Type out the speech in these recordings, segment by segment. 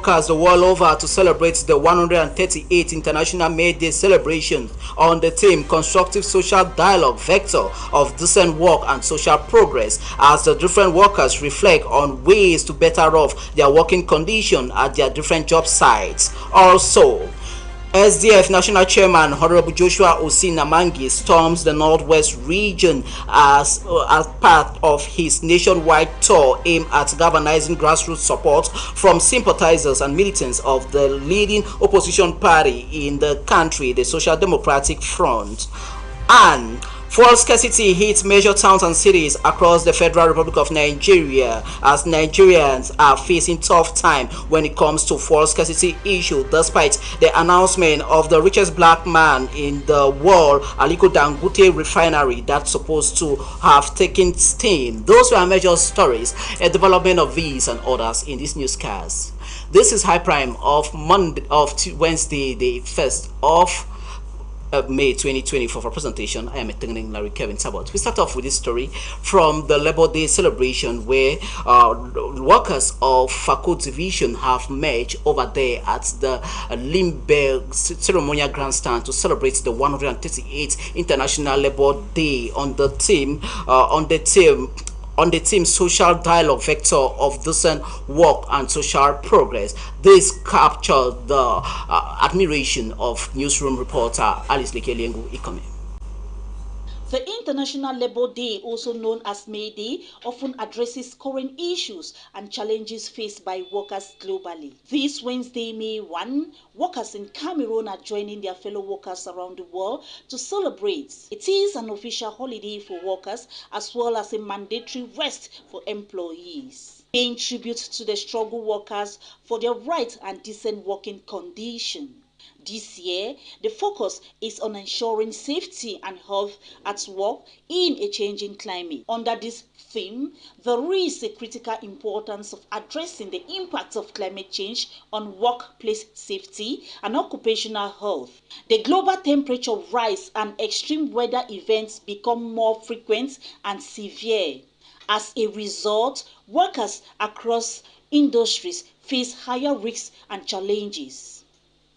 workers the world over to celebrate the 138th International May Day celebration on the theme Constructive Social Dialogue Vector of Decent Work and Social Progress, as the different workers reflect on ways to better off their working condition at their different job sites. Also, SDF National Chairman Honorable Joshua Osinamangi storms the Northwest region as part of his nationwide tour aimed at galvanizing grassroots support from sympathizers and militants of the leading opposition party in the country, the Social Democratic Front. And fuel scarcity hits major towns and cities across the Federal Republic of Nigeria as Nigerians are facing tough time when it comes to fuel scarcity issue, despite the announcement of the richest black man in the world, Aliko Dangote refinery, that's supposed to have taken steam. Those were major stories, a development of these and others in this newscast. This is High Prime of Wednesday, the 1st of May 2024. For presentation, I am attending Larry Kevin Sabot. We start off with this story from the Labor Day celebration, where workers of Fako Division have met over there at the Limberg ceremonial grandstand to celebrate the 138th International Labor Day on the theme Social Dialogue Vector of Decent Work and Social Progress. This captured the admiration of newsroom reporter Alice Lekeliengu Ikome. The International Labour Day, also known as May Day, often addresses current issues and challenges faced by workers globally. This Wednesday, May 1, workers in Cameroon are joining their fellow workers around the world to celebrate. It is an official holiday for workers as well as a mandatory rest for employees, paying tribute to the struggle workers for their rights and decent working conditions. This year, the focus is on ensuring safety and health at work in a changing climate. Under this theme, there is a critical importance of addressing the impact of climate change on workplace safety and occupational health. The global temperature rise and extreme weather events become more frequent and severe. As a result, workers across industries face higher risks and challenges.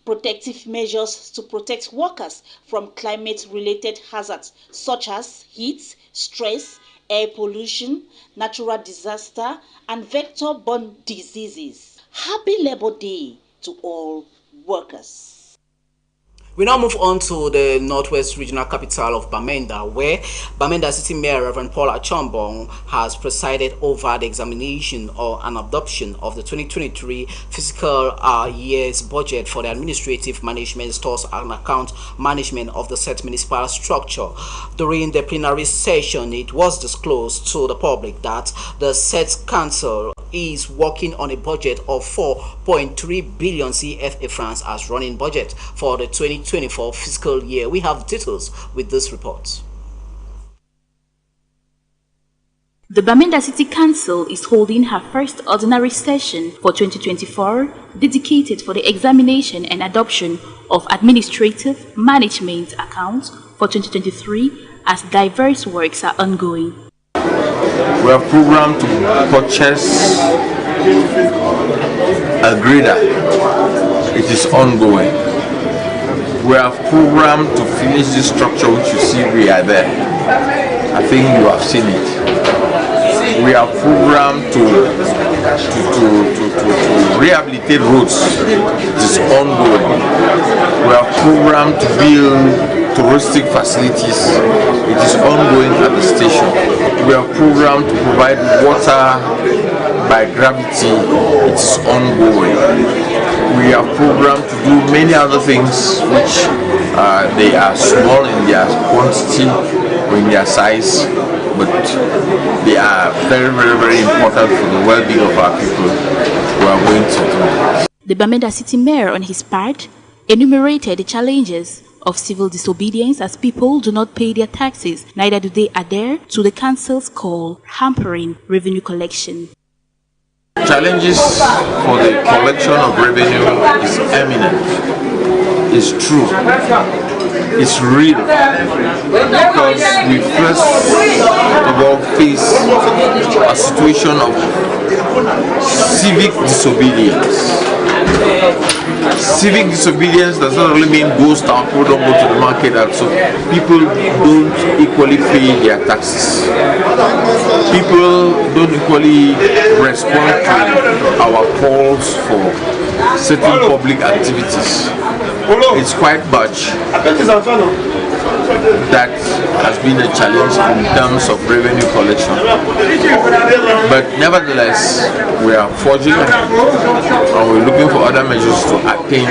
Protective measures to protect workers from climate-related hazards such as heat, stress, air pollution, natural disaster, and vector-borne diseases. Happy Labor Day to all workers. We now move on to the Northwest Regional Capital of Bamenda, where Bamenda City Mayor Reverend Paul Achombong has presided over the examination or an adoption of the 2023 fiscal year's budget for the administrative management, stores and account management of the said municipal structure. During the plenary session, it was disclosed to the public that the said council is working on a budget of 4.3 billion CFA francs as running budget for the 2024 fiscal year. We have details with this report. The Bamenda City Council is holding her first ordinary session for 2024, dedicated for the examination and adoption of administrative management accounts for 2023 as diverse works are ongoing. We have programmed to purchase a grader. It is ongoing. We have programmed to finish this structure which you see we are there. I think you have seen it. We have programmed to rehabilitate roads. It is ongoing. We have programmed to build touristic facilities. It is ongoing at the station. We have programmed to provide water by gravity. It is ongoing. We have programmed to do many other things which they are small in their quantity or in their size, but they are very, very, very important for the well-being of our people who are going to do. The Bamenda City Mayor, on his part, enumerated the challenges of civil disobedience as people do not pay their taxes, neither do they adhere to the council's call, hampering revenue collection. Challenges for the collection of revenue is eminent, it's true, it's real, because we first of all face a situation of civic disobedience. civic disobedience does not really mean ghost town, people don't go to the market, and so people don't equally pay their taxes. People don't equally respond to our calls for certain public activities. It's quite much that has been a challenge in terms of revenue collection. But nevertheless, we are forging and we're looking for other measures to attain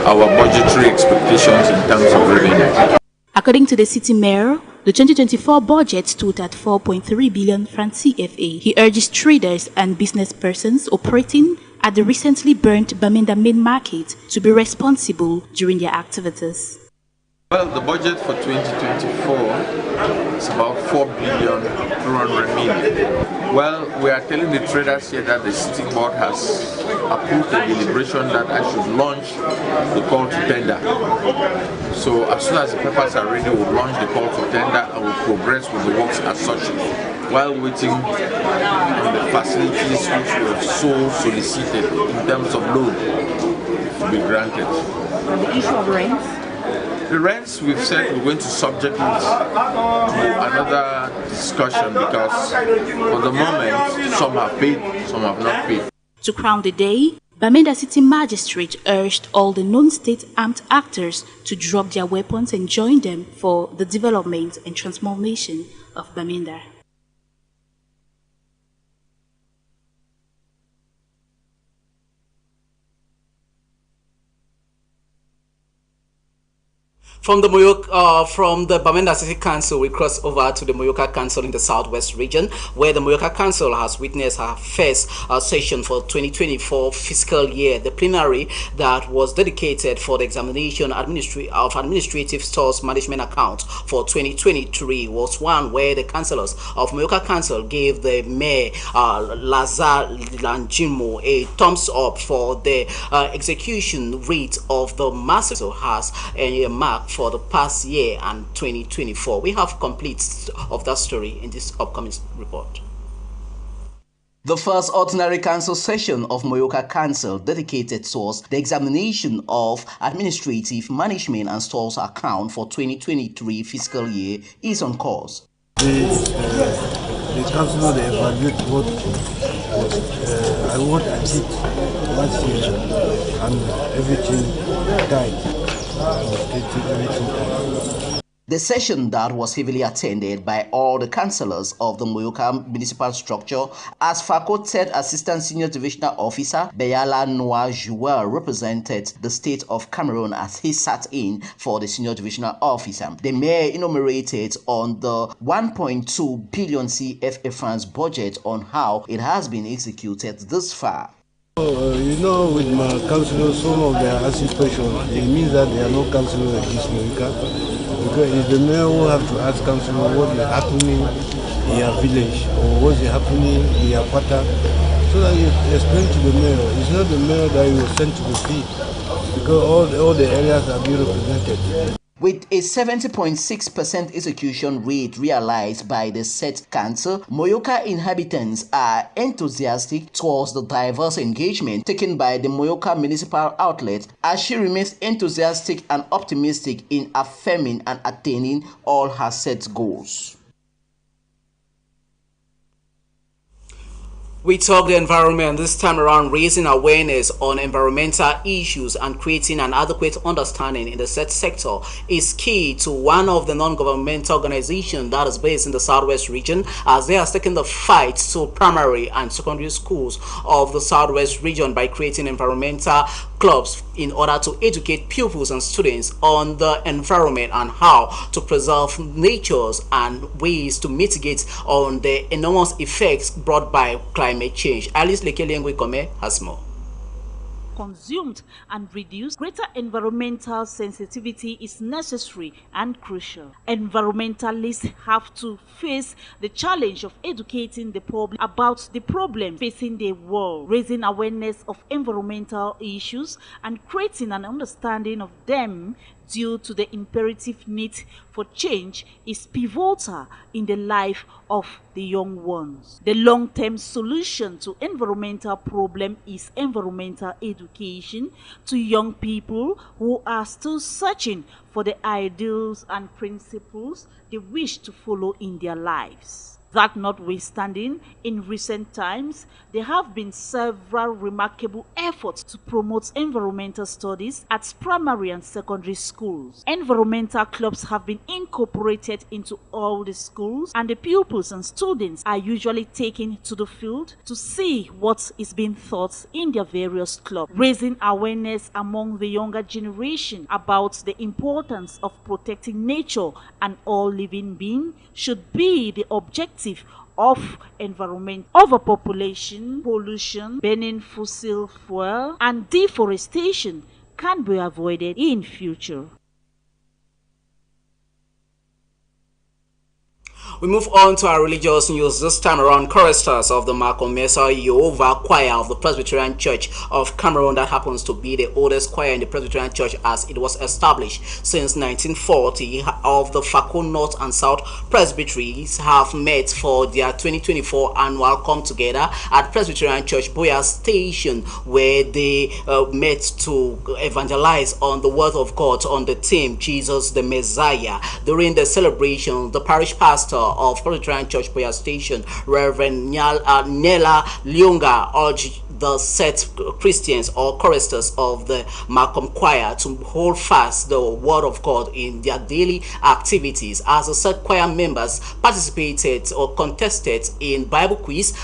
our budgetary expectations in terms of revenue. According to the city mayor, the 2024 budget stood at 4.3 billion francs CFA. He urges traders and business persons operating at the recently burnt Bamenda main market to be responsible during their activities. Well, the budget for 2024 is about 4 billion 200 million. Well, we are telling the traders here that the city board has approved a deliberation that I should launch the call to tender. So as soon as the papers are ready, we'll launch the call to tender and we'll progress with the works as such, while waiting on the facilities which were so solicited in terms of loan to be granted. On the issue of rents? The rents, we've said we're going to subject it to another discussion because for the moment, some have paid, some have not paid. To crown the day, Bamenda City Magistrate urged all the non-state armed actors to drop their weapons and join them for the development and transformation of Bamenda. From the Bamenda City Council, we cross over to the Moyoka Council in the Southwest region, where the Moyoka Council has witnessed her first session for 2024 fiscal year. The plenary that was dedicated for the examination of administrative stores management account for 2023 was one where the councillors of Moyoka Council gave the mayor Lazar Lanjimo a thumbs up for the execution rate of the massive has a mark for the past year and 2024. We have complete of that story in this upcoming report. The first ordinary council session of Moyoka Council dedicated towards the examination of administrative management and stores account for 2023 fiscal year is on course. The council they evaluate what I did last year and everything died. The session that was heavily attended by all the councillors of the Moyoka municipal structure, as facultated Assistant Senior Divisional Officer Bayala Noah Jouel represented the state of Cameroon as he sat in for the Senior Divisional Officer. The mayor enumerated on the 1.2 billion CFA francs budget on how it has been executed this far. You know, with my councillors, some of their anticipation, it means that there are no councillors in this Moyoka. Because it's the mayor who have to ask councillors what is happening in your village or what is happening in your quarter, so that you explain to the mayor. It's not the mayor that you will send to the field, because all the areas are being represented. With a 70.6% execution rate realized by the said council, Moyoka inhabitants are enthusiastic towards the diverse engagement taken by the Moyoka municipal outlet, as she remains enthusiastic and optimistic in affirming and attaining all her set goals. We talk the environment this time around, raising awareness on environmental issues and creating an adequate understanding in the said sector is key to one of the non-governmental organizations that is based in the Southwest region, as they have taken the fight to primary and secondary schools of the Southwest region by creating environmental clubs in order to educate pupils and students on the environment and how to preserve natures and ways to mitigate on the enormous effects brought by climate change. Alice Lekelengwe has more. Consumed and reduced, greater environmental sensitivity is necessary and crucial. Environmentalists have to face the challenge of educating the public about the problem facing the world, raising awareness of environmental issues and creating an understanding of them due to the imperative need for change is pivotal in the life of the young ones. The long-term solution to environmental problem is environmental education to young people who are still searching for the ideals and principles they wish to follow in their lives. That notwithstanding, in recent times, there have been several remarkable efforts to promote environmental studies at primary and secondary schools. Environmental clubs have been incorporated into all the schools, and the pupils and students are usually taken to the field to see what is being taught in their various clubs. Raising awareness among the younger generation about the importance of protecting nature and all living beings should be the objective of environment. Overpopulation, pollution, burning fossil fuel, and deforestation can be avoided in future. We move on to our religious news. This time around, choristers of the Makomesa Yehovah Choir of the Presbyterian Church of Cameroon, that happens to be the oldest choir in the Presbyterian Church as it was established since 1940, of the Fako North and South Presbyteries, have met for their 2024 annual come together at Presbyterian Church Boya Station, where they met to evangelize on the word of God on the theme Jesus the Messiah. During the celebration, the parish pastor of Presbyterian Church Boya Station, Reverend Nela Lyunga, urged the set Christians or choristers of the Malcolm Choir to hold fast the word of God in their daily activities, as the set choir members participated or contested in Bible quiz,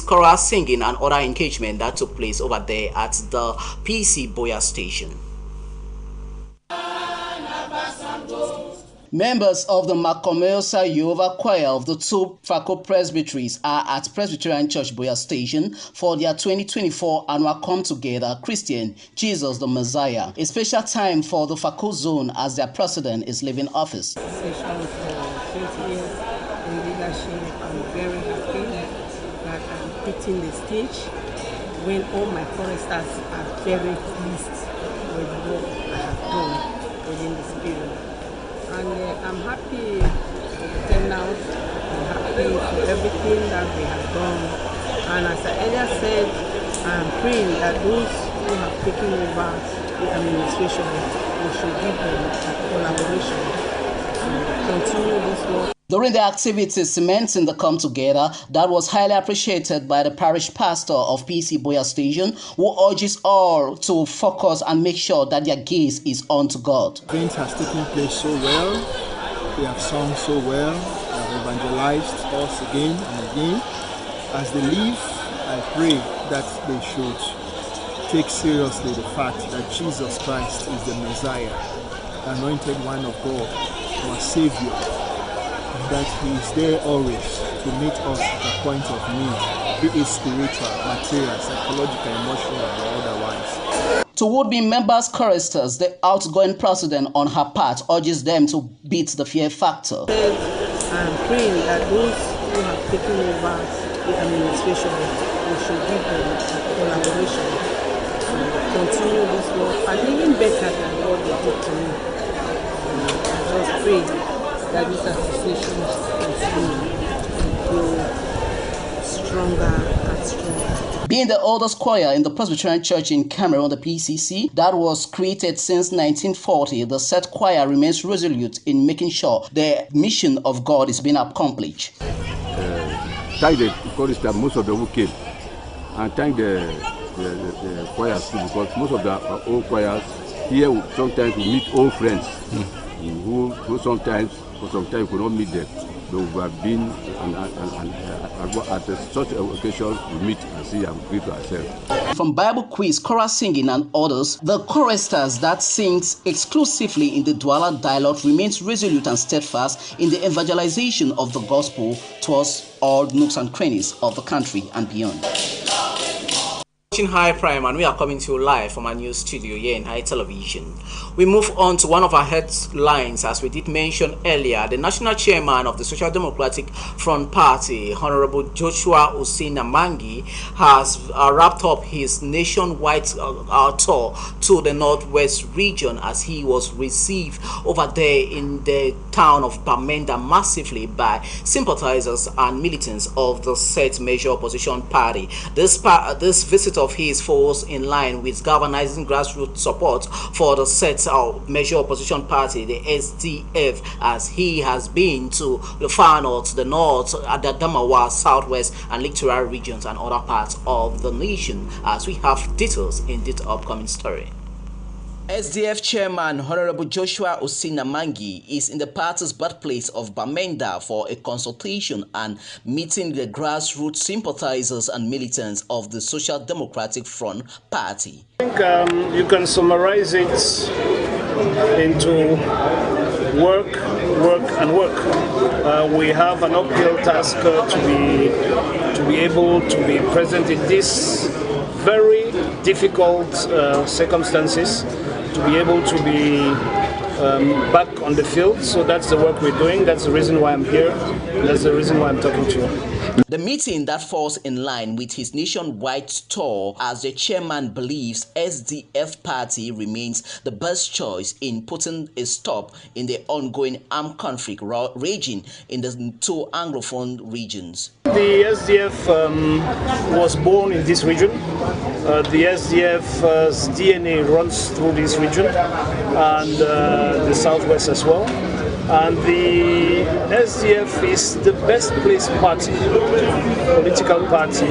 choral singing, and other engagement that took place over there at the PC Boya Station. Members of the Makomesa Yehovah Choir of the two Fako Presbyteries are at Presbyterian Church Boya Station for their 2024 annual come together Christian Jesus the Messiah, a special time for the Fako zone as their president is leaving office. Session for 20 years in leadership. I'm very happy that I'm hitting the stage when all my choristers are very pleased with what I have done within this period. And I'm happy for the turnout, I'm happy for everything that we have done. And as I earlier said, I'm praying that those who have taken over the administration, we should give them a collaboration and continue this work. During the activities cementing the come together, that was highly appreciated by the parish pastor of PC Boya Station, who urges all to focus and make sure that their gaze is on to God. Events has taken place so well. We have sung so well. We have evangelized us again and again. As they leave, I pray that they should take seriously the fact that Jesus Christ is the Messiah, the anointed one of God, our Savior. That He is there always to meet us at the point of need, be it spiritual, material, psychological, emotional, or otherwise. To would-be members choristers, the outgoing president on her part urges them to beat the fear factor. I'm praying that those who have taken over the administration, we should give them a collaboration and continue this work, and even better than what they did to me. I just pray that this association will grow stronger and stronger. Being the oldest choir in the Presbyterian Church in Cameroon, the PCC, that was created since 1940, the said choir remains resolute in making sure the mission of God is being accomplished. Thank the choristers, most of them who came, and thank the choirs too, because most of the old choirs here sometimes we meet old friends who sometimes could not meet them. But we have been at such occasions we meet and see and greet ourselves. From Bible quiz, choral singing, and others, the choristers that sings exclusively in the Douala dialect remains resolute and steadfast in the evangelization of the gospel towards all nooks and crannies of the country and beyond. Watching High Prime, and we are coming to you live from our news studio here in High Television. We move on to one of our headlines. As we did mention earlier, the national chairman of the Social Democratic Front Party, Honorable Joshua Osei-Namangi, has wrapped up his nationwide tour to the Northwest region, as he was received over there in the town of Bamenda massively by sympathizers and militants of the set major opposition party. This visit of his falls in line with galvanizing grassroots support for the set major opposition party, the SDF, as he has been to the far north, the north, Adamawa, southwest, and littoral regions and other parts of the nation, as we have details in this upcoming story. SDF chairman Honorable Joshua Osei-Namangi is in the party's birthplace of Bamenda for a consultation and meeting the grassroots sympathizers and militants of the Social Democratic Front Party. I think you can summarize it into work, and work. We have an uphill task to be able to be present in these very difficult circumstances, to be able to be back on the field. So that's the work we're doing. That's the reason why I'm here. That's the reason why I'm talking to you. The meeting that falls in line with his nationwide tour, as the chairman believes SDF party remains the best choice in putting a stop in the ongoing armed conflict raging in the two Anglophone regions. The SDF was born in this region. The SDF's DNA runs through this region and the southwest as well. And the SDF is the best placed party, political party,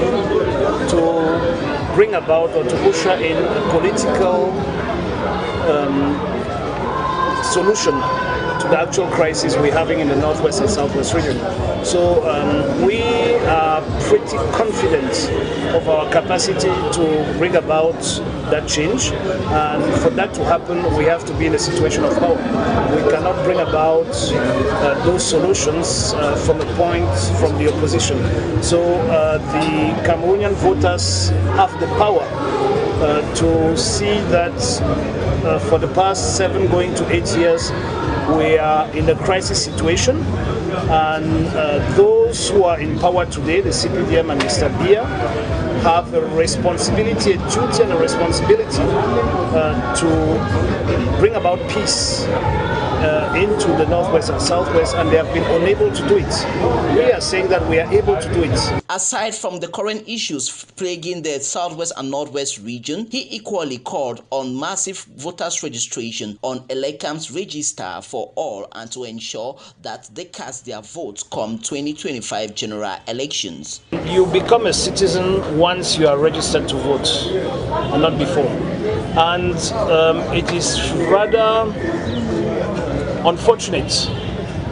to bring about or to usher in a political solution to the actual crisis we're having in the northwest and southwest region. So we are pretty confident of our capacity to bring about that change, and for that to happen we have to be in a situation of power. We cannot bring about those solutions from a point from the opposition. So the Cameroonian voters have the power to see that for the past 7 going to 8 years we are in a crisis situation, and those who are in power today, the CPDM and Mr. Biya, have a responsibility, a duty and a responsibility to bring about peace into the northwest and southwest, and they have been unable to do it. We are saying that we are able to do it. Aside from the current issues plaguing the southwest and northwest region, he equally called on massive voters registration on Elecam's register for all, and to ensure that they cast their votes come 2025 general elections. You become a citizen once you are registered to vote, and not before. And it is rather unfortunate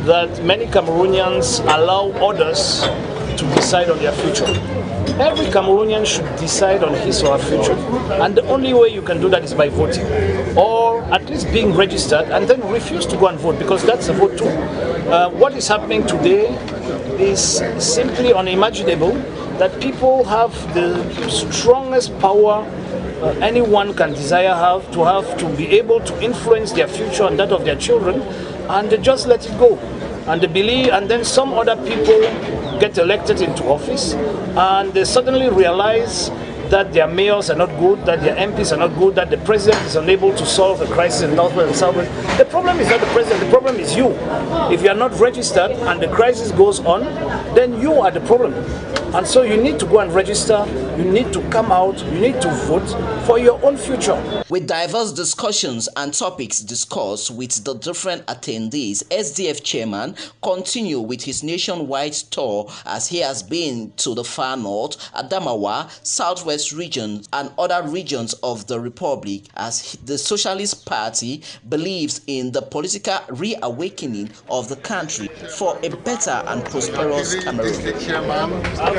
that many Cameroonians allow others to decide on their future. Every Cameroonian should decide on his or her future, and the only way you can do that is by voting, or at least being registered and then refuse to go and vote, because that's a vote too. What is happening today is simply unimaginable, that people have the strongest power anyone can desire to be able to influence their future and that of their children, and they just let it go. And they believe, and then some other people get elected into office, and they suddenly realize that their mayors are not good, that their MPs are not good, that the president is unable to solve the crisis in Northwest and Southwest. The problem is not the president, the problem is you. If you are not registered and the crisis goes on, then you are the problem. And so you need to go and register, you need to come out, you need to vote for your own future. With diverse discussions and topics discussed with the different attendees, SDF chairman continue with his nationwide tour, as he has been to the far north, Adamawa, southwest regions and other regions of the republic, as the Socialist Party believes in the political reawakening of the country for a better and prosperous Cameroon.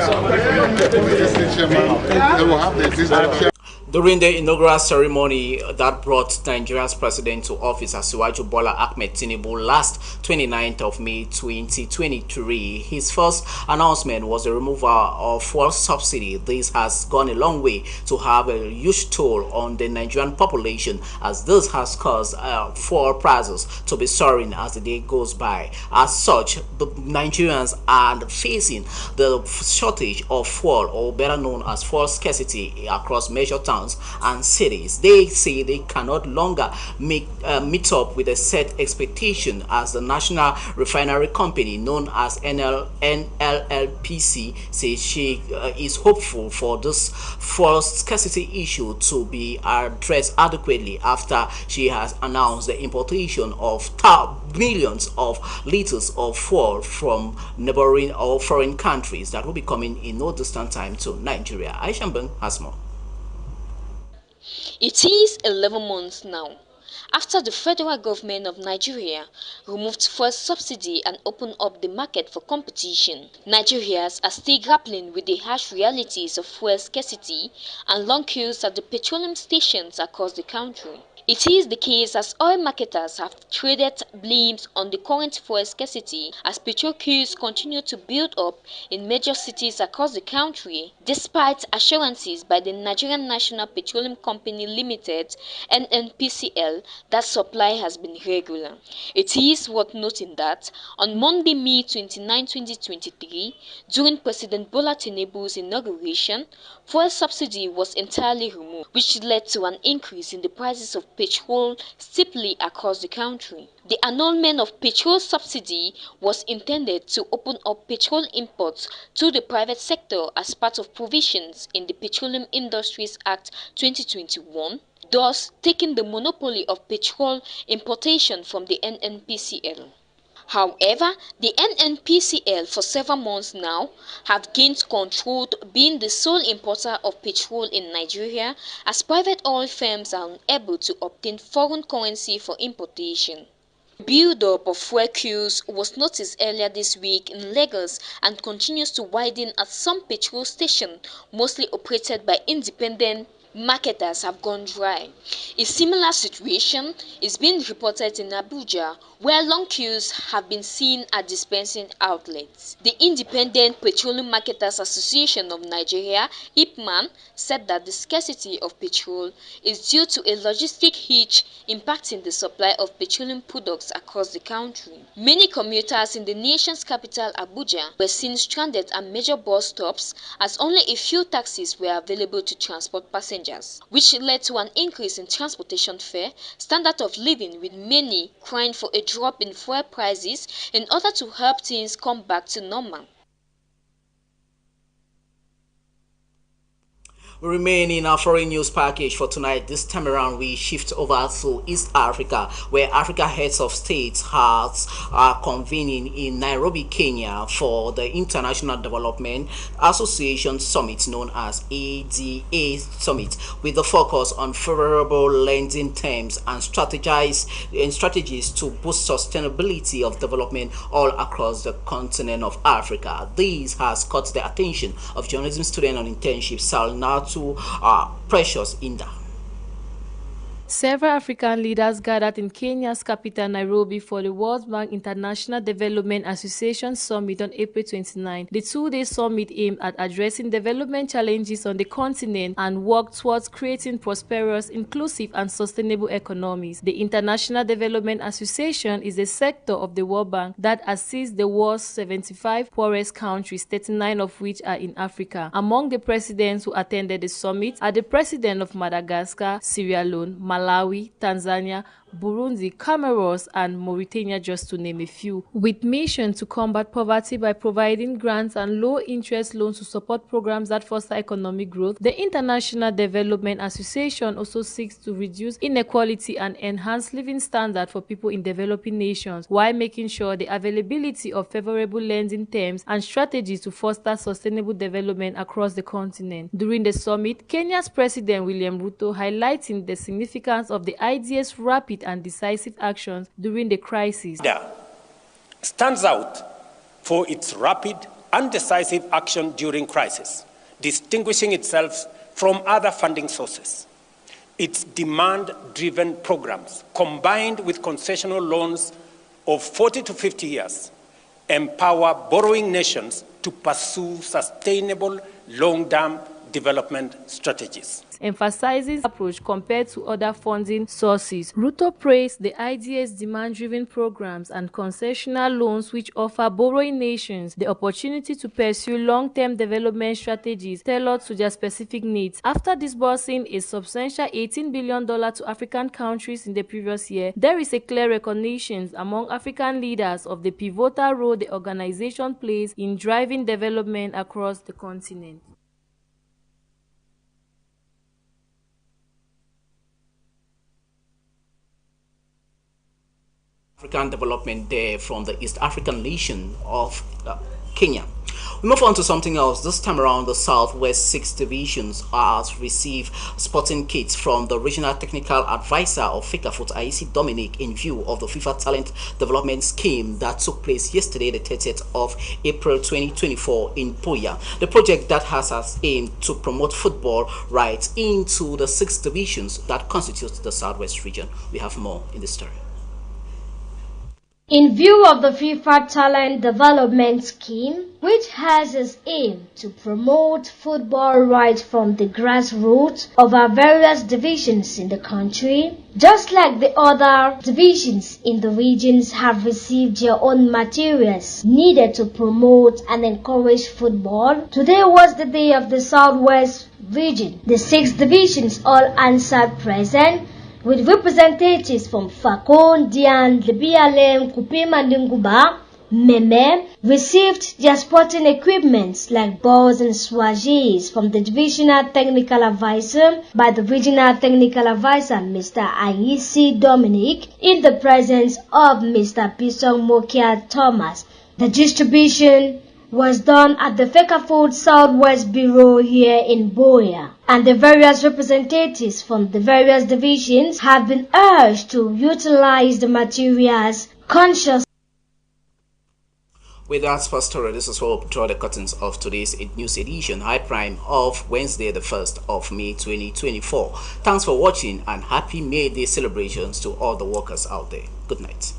During the inaugural ceremony that brought Nigeria's president to office, Asiwaju Bola Ahmed Tinubu, last 29th of May 2023, his first announcement was the removal of fuel subsidy. This has gone a long way to have a huge toll on the Nigerian population, as this has caused fuel prices to be soaring as the day goes by. As such, the Nigerians are facing the shortage of fuel, or better known as fuel scarcity, across major towns and cities. They say they cannot longer meet up with a set expectation, as the National Refinery Company, known as NLLPC, says she is hopeful for this fuel scarcity issue to be addressed adequately after she has announced the importation of millions of liters of fuel from neighboring or foreign countries that will be coming in no distant time to Nigeria. Aisha Mbeng has more. It is 11 months now after the federal government of Nigeria removed fuel subsidy and opened up the market for competition. Nigerians are still grappling with the harsh realities of fuel scarcity and long queues at the petroleum stations across the country. It is the case as oil marketers have traded blames on the current fuel scarcity as petrol queues continue to build up in major cities across the country, despite assurances by the Nigerian National Petroleum Company Limited (NNPCL) that supply has been regular. It is worth noting that on Monday, May 29, 2023, during President Bola Tinubu's inauguration, fuel subsidy was entirely removed, which led to an increase in the prices of petrol steeply across the country. The annulment of petrol subsidy was intended to open up petrol imports to the private sector as part of provisions in the Petroleum Industries Act 2021, thus taking the monopoly of petrol importation from the NNPCL. However, the NNPCL for several months now have gained control, being the sole importer of petrol in Nigeria, as private oil firms are unable to obtain foreign currency for importation. The build-up of fuel queues was noticed earlier this week in Lagos and continues to widen as some petrol stations, mostly operated by independent marketers, have gone dry. A similar situation is being reported in Abuja, where long queues have been seen at dispensing outlets. The Independent Petroleum Marketers Association of Nigeria (IPMAN) said that the scarcity of petrol is due to a logistic hitch impacting the supply of petroleum products across the country. Many commuters in the nation's capital Abuja were seen stranded at major bus stops, as only a few taxis were available to transport passengers, which led to an increase in transportation fare, standard of living, with many crying for a drop in fuel prices in order to help things come back to normal. We remain in our foreign news package for tonight. This time around, we shift over to East Africa, where Africa heads of states are convening in Nairobi, Kenya, for the International Development Association Summit, known as ADA Summit, with the focus on favorable lending terms and strategies to boost sustainability of development all across the continent of Africa. This has caught the attention of journalism student on internship Salnatu Precious Inda. Several African leaders gathered in Kenya's capital, Nairobi, for the World Bank International Development Association Summit on April 29. The two-day summit aimed at addressing development challenges on the continent and worked towards creating prosperous, inclusive, and sustainable economies. The International Development Association is a sector of the World Bank that assists the world's 75 poorest countries, 39 of which are in Africa. Among the presidents who attended the summit are the president of Madagascar, Sierra Leone, Malawi, Tanzania, Burundi, Comoros, and Mauritania, just to name a few, with mission to combat poverty by providing grants and low-interest loans to support programs that foster economic growth. The International Development Association also seeks to reduce inequality and enhance living standards for people in developing nations, while making sure the availability of favorable lending terms and strategies to foster sustainable development across the continent. During the summit, Kenya's President William Ruto highlighting the significance of the IDA's rapid and decisive actions during the crisis. Stands out for its rapid and decisive action during crisis, distinguishing itself from other funding sources. Its demand-driven programs, combined with concessional loans of 40 to 50 years, empower borrowing nations to pursue sustainable long-term development strategies. Emphasizes approach compared to other funding sources. Ruto praised the IDA's demand-driven programs and concessional loans which offer borrowing nations the opportunity to pursue long-term development strategies tailored to their specific needs. After disbursing a substantial $18 billion to African countries in the previous year, there is a clear recognition among African leaders of the pivotal role the organization plays in driving development across the continent. African development there from the East African nation of Kenya. We move on to something else. This time around, the Southwest 6 divisions has received sporting kits from the regional technical advisor of FECAFOOT, IEC Dominic, in view of the FIFA Talent Development Scheme that took place yesterday, the 30th of April 2024 in Buea. The project that has as aim to promote football rights into the 6 divisions that constitute the Southwest region. We have more in the story. In view of the FIFA Talent Development Scheme, which has its aim to promote football rights from the grassroots of our various divisions in the country, just like the other divisions in the regions have received their own materials needed to promote and encourage football, today was the day of the Southwest region. The 6 divisions all answered present, with representatives from Fakon, Dian, Libialem, Kupima, Ndinguba, Meme, received their sporting equipment like balls and swagis from the Divisional Technical Advisor by the Regional Technical Advisor, Mr. IEC Dominic, in the presence of Mr. Pisong Mokia Thomas. The distribution was done at the FECAFOOT Southwest Bureau here in Buea, and the various representatives from the various divisions have been urged to utilize the materials consciously. With that first story, this is where we draw the curtains of today's news edition, High Prime of Wednesday, the 1st of May 2024. Thanks for watching and happy May Day celebrations to all the workers out there. Good night.